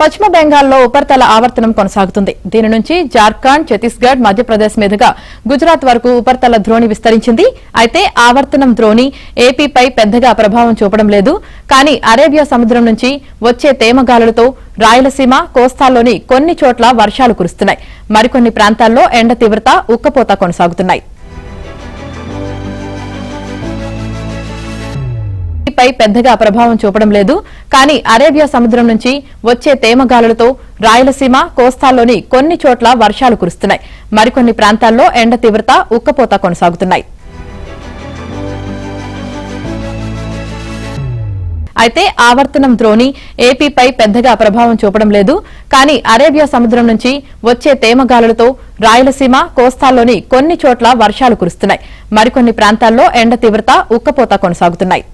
పశ్చిమ బెంగాల్లో ఉపరితల ఆవర్తనం కొనసాగుతుంది. దీని నుంచి జార్ఖండ్, ఛత్తీస్గఢ్, మధ్యప్రదేశ్ మీదుగా గుజరాత్ వరకు ఉపరితల ద్రోణి విస్తరించింది. అయితే ఆవర్తనం ద్రోణి ఏపీపై పెద్దగా ప్రభావం చూపడం లేదు. కానీ అరేబియా సముద్రం నుంచి వచ్చే తేమగాలులతో రాయలసీమ, కోస్తాల్లోని కొన్ని చోట్ల వర్షాలు కురుస్తున్నాయి. మరికొన్ని ప్రాంతాల్లో ఎండ తీవ్రత, ఉక్కపోత కొనసాగుతున్నాయి. పై పెద్దగా ప్రభావం చూపడం లేదు. కానీ అరేబియా సముద్రం నుంచి వచ్చే తేమగాలులతో రాయలసీమ, కోస్తాల్లోని కొన్ని చోట్ల వర్షాలు కురుస్తున్నాయి. మరికొన్ని ప్రాంతాల్లో ఎండ తీవ్రత, ఉక్కపోత కొనసాగుతున్నాయి. అయితే ఆవర్తనం ద్రోణి ఏపీపై పెద్దగా ప్రభావం చూపడం లేదు. కానీ అరేబియా సముద్రం నుంచి వచ్చే తేమగాలులతో రాయలసీమ, కోస్తాల్లోని కొన్ని చోట్ల వర్షాలు కురుస్తున్నాయి. మరికొన్ని ప్రాంతాల్లో ఎండ తీవ్రత, ఉక్కపోత కొనసాగుతున్నాయి.